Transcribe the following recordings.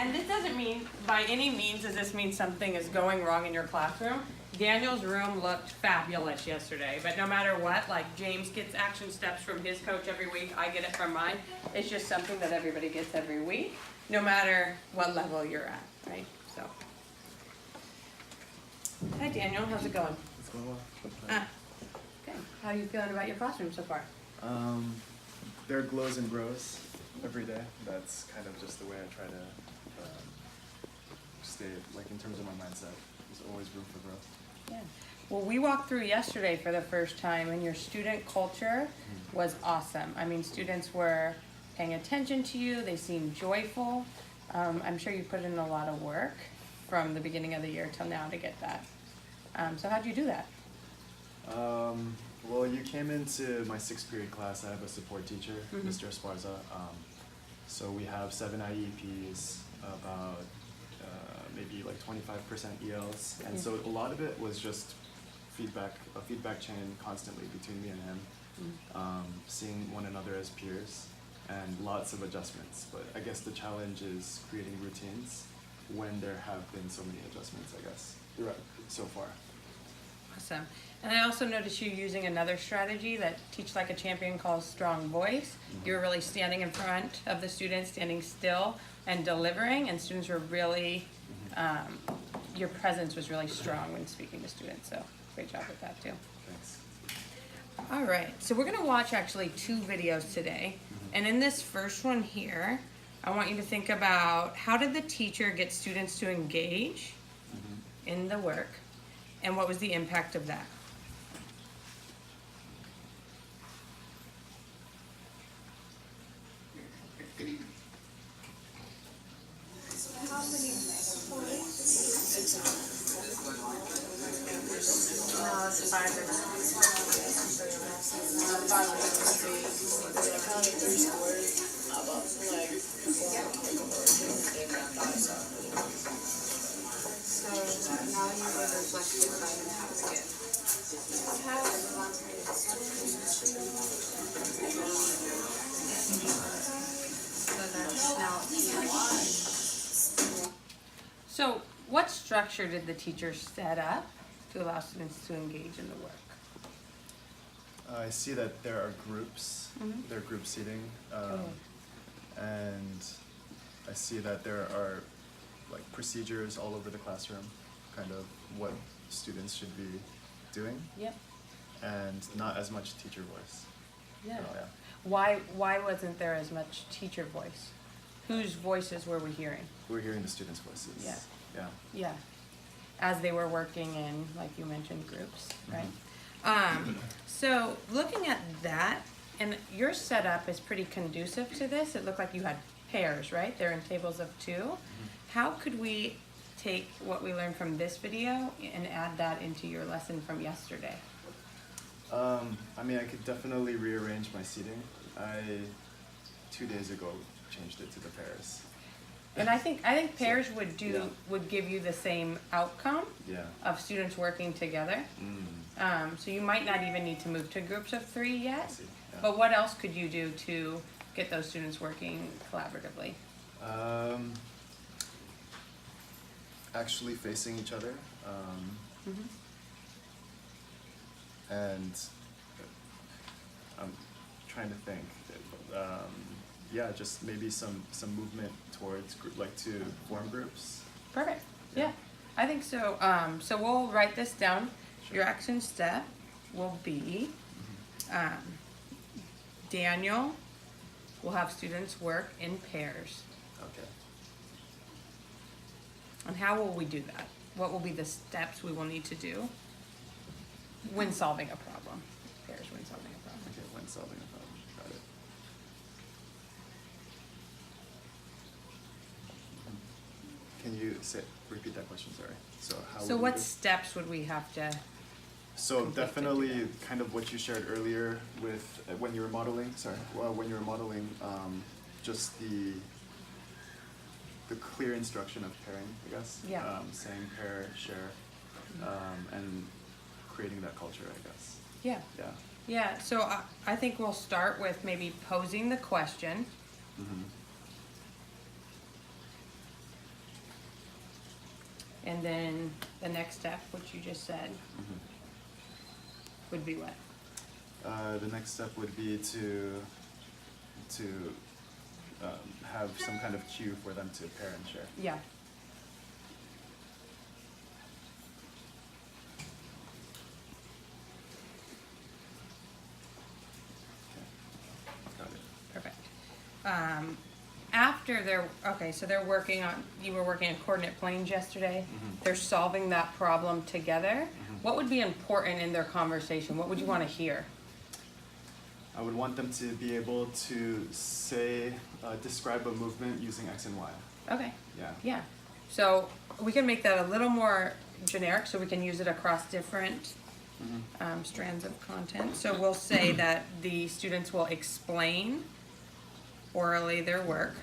And this doesn't mean, by any means, does this mean something is going wrong in your classroom. Daniel's room looked fabulous yesterday, but no matter what, like James gets action steps from his coach every week, I get it from mine. It's just something that everybody gets every week, no matter what level you're at, right? So. Hi Daniel, how's it going? It's going well. Okay. How are you feeling about your classroom so far? There glows and grows every day. That's kind of just the way I try to stay, like in terms of my mindset. There's always room for growth. Yeah. Well, we walked through yesterday for the first time, and your student culture was awesome. I mean, students were paying attention to you. They seemed joyful. I'm sure you put in a lot of work from the beginning of the year till now to get that. So how'd you do that? Well, you came into my 6th period class. I have a support teacher, Mr. Esparza. So we have 7 IEPs, about maybe like 25% ELs, and so a lot of it was just a feedback chain constantly between me and him, seeing one another as peers, and lots of adjustments. But I guess the challenge is creating routines when there have been so many adjustments, I guess, throughout so far. Awesome. And I also noticed you using another strategy that Teach Like a Champion calls strong voice. You're really standing in front of the students, standing still and delivering, and students were really, your presence was really strong when speaking to students, so great job with that too. Thanks. All right, so we're gonna watch actually 2 videos today, and in this first one here, I want you to think about how did the teacher get students to engage in the work, and what was the impact of that? So what structure did the teacher set up to allow students to engage in the work? I see that there are groups, there are group seating, and I see that there are like procedures all over the classroom, kind of what students should be doing. Yep. And not as much teacher voice. Yeah. Oh, yeah. Why wasn't there as much teacher voice? Whose voices were we hearing? We're hearing the students' voices. Yeah. Yeah. Yeah. As they were working in, like you mentioned, groups, right? So looking at that, and your setup is pretty conducive to this. It looked like you had pairs, right? They're in tables of 2. How could we take what we learned from this video and add that into your lesson from yesterday? I mean, I could definitely rearrange my seating. 2 days ago, changed it to the pairs. And I think pairs would give you the same outcome of students working together. So you might not even need to move to groups of 3 yet. But what else could you do to get those students working collaboratively? Actually facing each other. And I'm trying to think. Yeah, just maybe some movement towards to form groups. Perfect. Yeah, I think so. So we'll write this down. Sure. Your action step will be Daniel will have students work in pairs. Okay. And how will we do that? What will be the steps we will need to do when solving a problem? Pairs when solving a problem. Okay, when solving a problem. Got it. Can you repeat that question? Sorry. So what steps would we have to? So definitely, kind of what you shared earlier with when you were modeling. Sorry, when you were modeling, just the clear instruction of pairing, I guess. Yeah. Saying pair, share, and creating that culture, I guess. Yeah. Yeah. Yeah. So I think we'll start with maybe posing the question. And then the next step, which you just said, would be what? The next step would be to have some kind of cue for them to pair and share. Yeah. Okay. Got it. Perfect. After they're, okay, so they're working on, you were working on coordinate planes yesterday. They're solving that problem together. What would be important in their conversation? What would you want to hear? I would want them to be able to say, describe a movement using X and Y. Okay. Yeah. Yeah. So we can make that a little more generic so we can use it across different strands of content. So we'll say that the students will explain orally their work.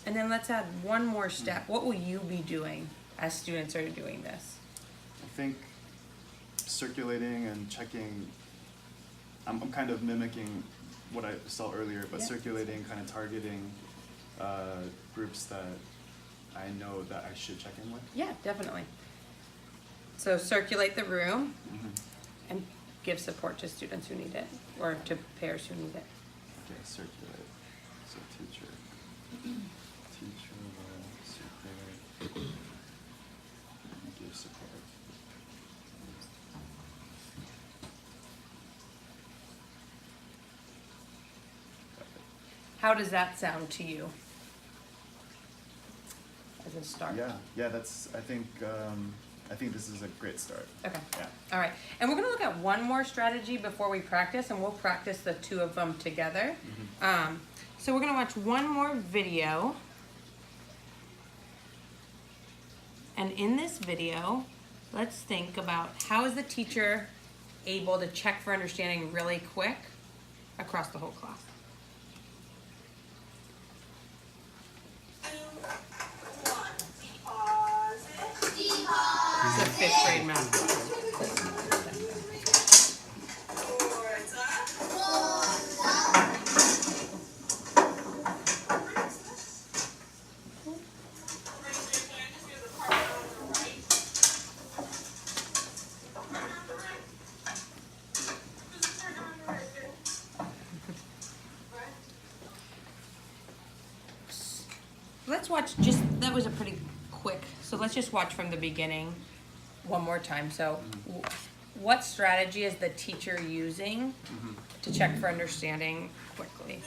And then let's add one more step. What will you be doing as students are doing this? I think circulating and checking, I'm kind of mimicking what I saw earlier, but Yeah. circulating, kind of targeting groups that I know that I should check in with. Yeah, definitely. So circulate the room and give support to students who need it, or to pairs who need it. Okay, circulate. So teacher will circulate and give support. Got it. How does that sound to you as a start? Yeah, that's, I think this is a great start. Okay. Yeah. All right. And we're going to look at one more strategy before we practice, and we'll practice the two of them together. So we're going to watch one more video. And in this video, let's think about how is the teacher able to check for understanding really quick across the whole class. It's a 5th grade math class. Let's watch that was a pretty quick, so let's just watch from the beginning one more time. So what strategy is the teacher using to check for understanding quickly?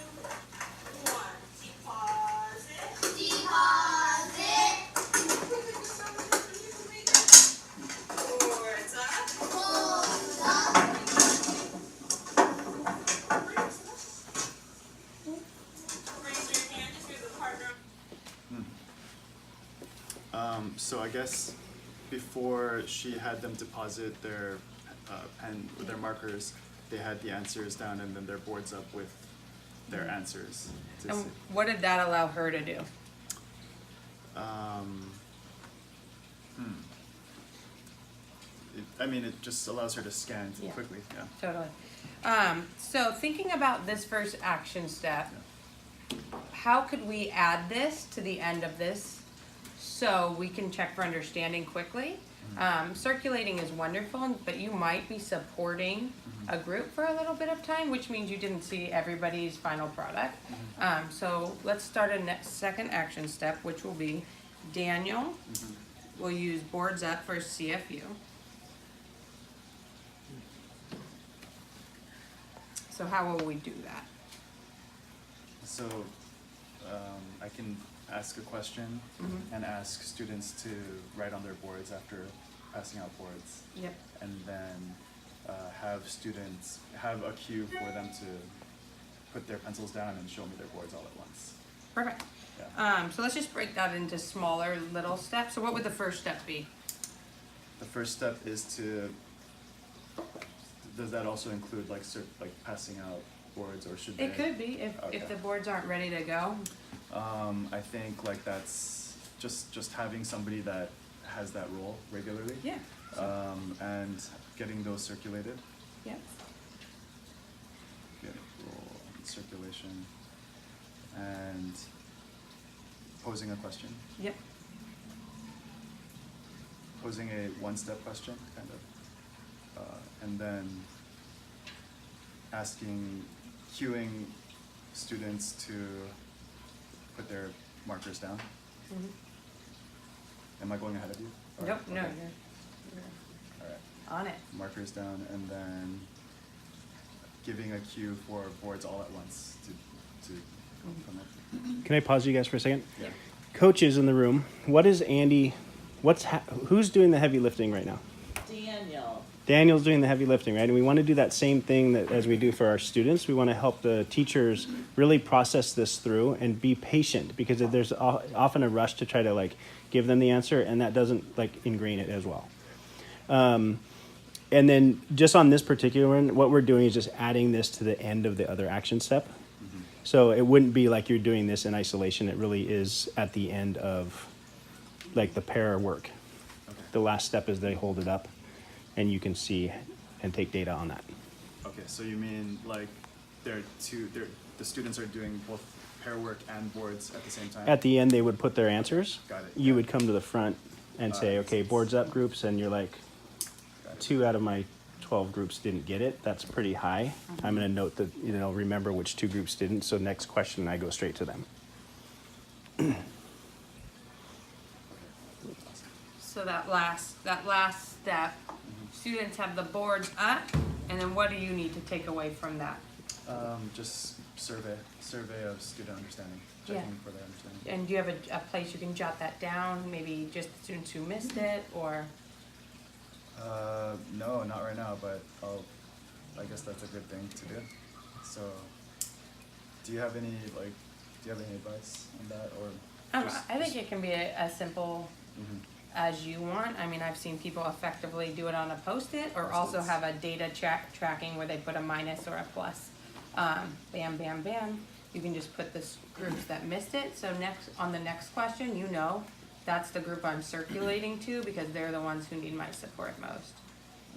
So I guess before she had them deposit their pen with their markers, they had the answers down and then their boards up with their answers. To And see. what did that allow her to do? It just allows her to scan Yeah. quickly. Yeah. Totally. So thinking about this first action step, how could we add this to the end of this so we can check for understanding quickly? Circulating is wonderful, but you might be supporting a group for a little bit of time, which means you didn't see everybody's final product. So let's start a second action step, which will be Daniel will use boards up for CFU. So how will we do that? So I can ask a question and ask students to write on their boards after passing out boards. Yep. And then have students have a cue for them to put their pencils down and show me their boards all at once. Perfect. Yeah. So let's just break that into smaller little steps. So what would the first step be? The first step is to. Does that also include like passing out boards, or should It they? could be if Okay. the boards aren't ready to go. I think like that's just having somebody that has that role regularly. Yeah. And getting those circulated. Yeah. Get role and circulation. And posing a question, Yep. posing a one-step question, kind of, and then cueing students to put their markers down. Mhm. Am I going ahead of you? Or- Nope, no, okay. you're All right. on it. Markers down, and then giving a cue for boards all at once to come up. Can I pause you guys for a second? Yeah. Coaches in the room, what is Andy, who's doing the heavy lifting right now? Daniel. Daniel's doing the heavy lifting, right? And we want to do that same thing that as we do for our students. We want to help the teachers really process this through and be patient, because there's often a rush to try to like give them the answer, and that doesn't like ingrain it as well. And then just on this particular one, what we're doing is just adding this to the end of the other action step. So it wouldn't be like you're doing this in isolation. It really is at the end of like the pair work. Okay. The last step is they hold it up and you can see and take data on that. Okay, so you mean like the students are doing both pair work and boards at the same time? At the end, they would put their answers. Got it. You would come to the front and say, Alright. okay, boards up groups, and you're like, Got it. 2 out of my 12 groups didn't get it. That's pretty high. I'm going to note that, remember which 2 groups didn't. So next question, I go straight to them. So that last step, students have the boards up, and then what do you need to take away from that? Just survey of student understanding, Yeah. checking for their understanding. And do you have a place you can jot that down? Maybe just the students who missed it, or? No, not right now, but I guess that's a good thing to do. So, do you have any advice on that, or? I think it can be as simple Mhm. as you want. I mean, I've seen people effectively do it on a Post-it, or also Post-its. have a data tracking where they put a minus or a plus. Bam, bam, bam. You can just put the groups that missed it. So on the next question, that's the group I'm circulating to, because they're the ones who need my support most.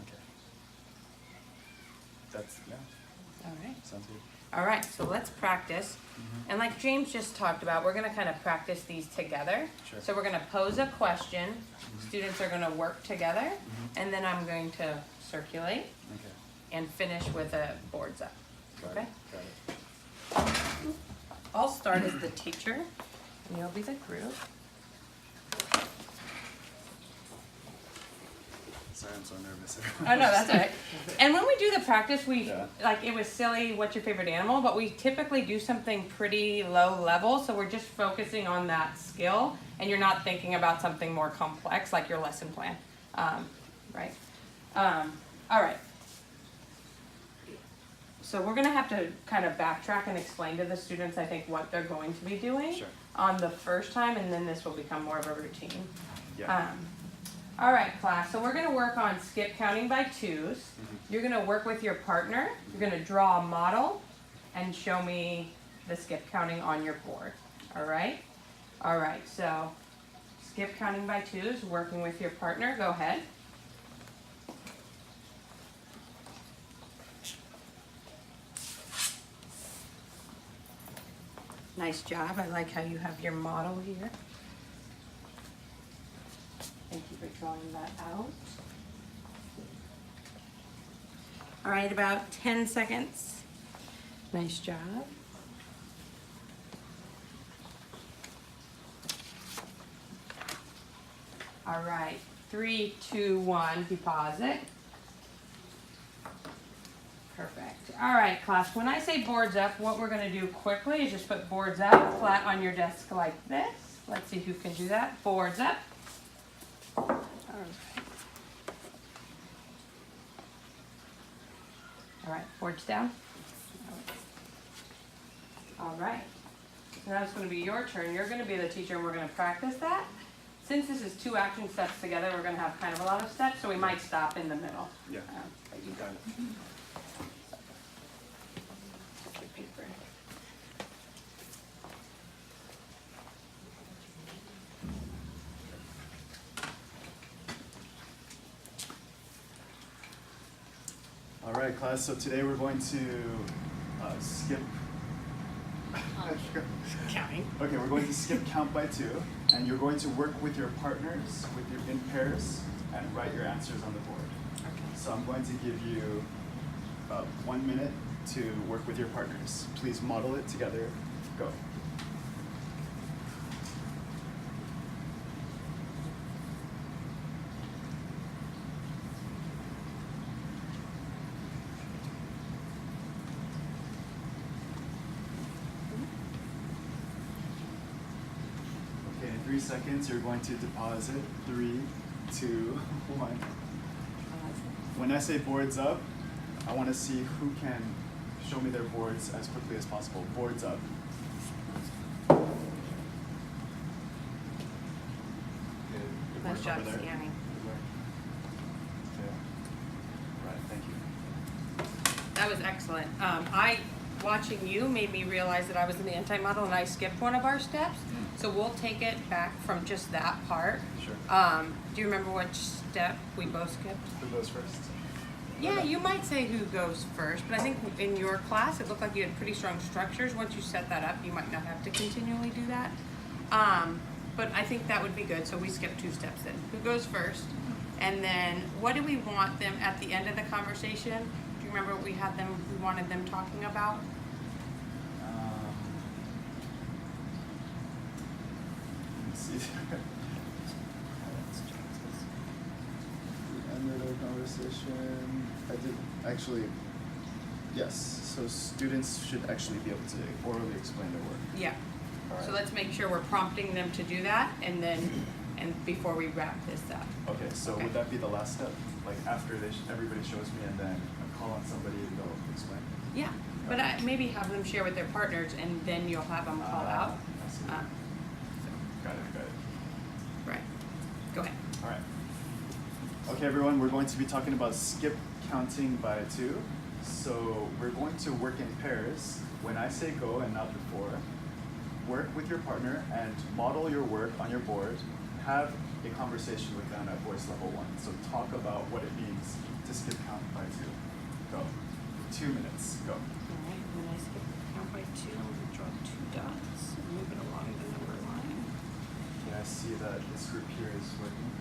Okay. All right. Sounds good. All right, so let's practice. And like James just talked about, we're gonna kind of practice these together. Sure. So we're gonna pose a question, students are gonna work together, and then I'm going to circulate Okay. and finish with a boards up. Got Okay? it. Got it. I'll start as the teacher, and you'll be the group. Sorry, I'm so nervous. Oh, no, that's all right. And when we do the practice, Yeah. it was silly, what's your favorite animal? But we typically do something pretty low level, so we're just focusing on that skill, and you're not thinking about something more complex, like your lesson plan, right? All right. So we're gonna have to kind of backtrack and explain to the students, I think, what they're going to be doing Sure. on the first time, and then this will become more of a routine. Yeah. All right, class, so we're gonna work on skip counting by 2s. You're gonna work with your partner. You're gonna draw a model and show me the skip counting on your board, all right? All right, so skip counting by 2s, working with your partner, go ahead. Nice job, I like how you have your model here. Thank you for drawing that out. All right, about 10 seconds. Nice job. All right, 3, 2, 1, deposit. Perfect. All right, class, when I say boards up, what we're gonna do quickly is just put boards up, flat on your desk like this. Let's see who can do that. Boards up. All right. All right, boards down. All right. Now it's going to be your turn. You're going to be the teacher, and we're going to practice that. Since this is 2 action steps together, we're going to have kind of a lot of steps, so we might stop in the middle. Yeah. But you Got it. Get your paper. All right, class. So today we're going to skip Counting. Okay, we're going to skip count by 2, and you're going to work with your partners, in pairs, and write your answers on the board. Okay. So I'm going to give you 1 minute to work with your partners. Please model it together. Go. Okay, in 3 seconds, you're going to deposit. 3, 2, 1. When I say boards up, I want to see who can show me their boards as quickly as possible. Boards up. Good. Good Nice work job over there. scanning. Good work. Okay. Right, thank you. That was excellent. Watching you made me realize that I was in the anti-model and I skipped one of our steps. So we'll take it back from just that part. Sure. Do you remember which step we both skipped? Who goes first? Yeah, you might say who goes first, but I think in your class, it looked like you had pretty strong structures. Once you set that up, you might not have to continually do that. But I think that would be good, so we skip 2 steps then. Who goes first? And then what do we want them at the end of the conversation? Do you remember what we wanted them talking about? Let's see. End of the conversation. I did actually. Yes. So students should actually be able to orally explain their work. Yeah. All right. So let's make sure we're prompting them to do that, and then, before we wrap this up. Okay. So Okay. would that be the last step? Like after everybody shows me, and then I call on somebody and they'll explain. Yeah, but maybe have them share with their partners, and then you'll have them call out. I see. So, Got it. right. Go ahead. All right. Okay, everyone, we're going to be talking about skip counting by 2. So we're going to work in pairs. When I say go and not before, work with your partner and model your work on your board. Have a conversation with them at voice level 1. So talk about what it means to skip count by 2. Go. 2 minutes. Go. All right, when I skip count by 2, I'm going to draw 2 dots and move it along the number line. Can I see that this group here is working?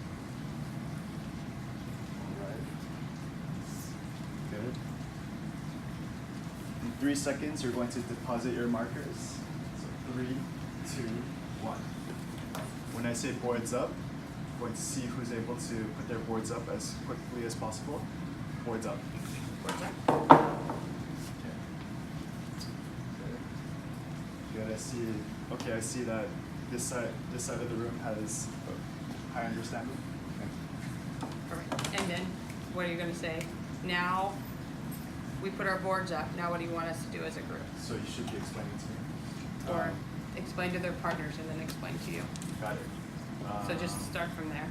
All right. Good. In 3 seconds, you're going to deposit your markers. So 3, 2, 1. When I say boards up, I'm going to see who's able to put their boards up as quickly as possible. Boards up. Boards up. Okay. Good. I see. Okay, I see that this side of the room has a high understanding. Okay. Perfect. And then, what are you going to say? Now, we put our boards up. Now, what do you want us to do as a group? So you should be explaining to me. Or explain to their partners and then explain to you. Got it. So just start from there.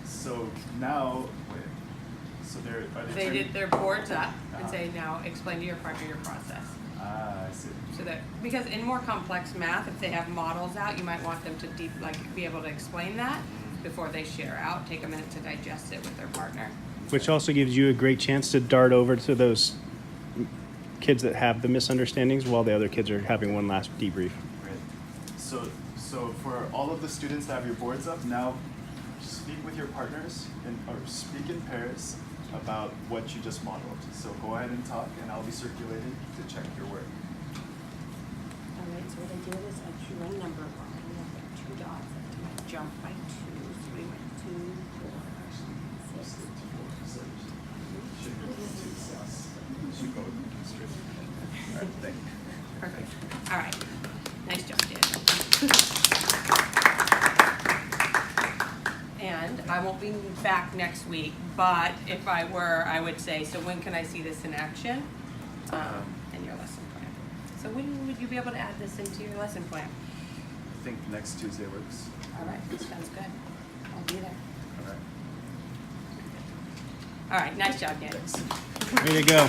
So now, wait. So are they They turning- did their boards up and Uh-huh. say, now explain to your partner your process. Ah, I see. So that, because in more complex math, if they have models out, you might want them to be able to explain that before they share out. Take a minute to digest it with their partner. Which also gives you a great chance to dart over to those kids that have the misunderstandings while the other kids are having one last debrief. Great. So for all of the students that have your boards up, now speak with your partners or speak in pairs about what you just modeled. So go ahead and talk, and I'll be circulating to check your work. All right, so what I did is I drew a number line. I put 2 dots. I did my jump by 2. So we went 2, 4, 6. Should go straight. All right, thank you. Perfect. All right. Nice job, Daniel. And I won't be back next week, but if I were, I would say, so when can I see this in action? In your lesson plan. So when would you be able to add this into your lesson plan? I think next Tuesday works. All right, sounds good. I'll be there. All right. All right, nice job, Daniel. Thanks. Way to go.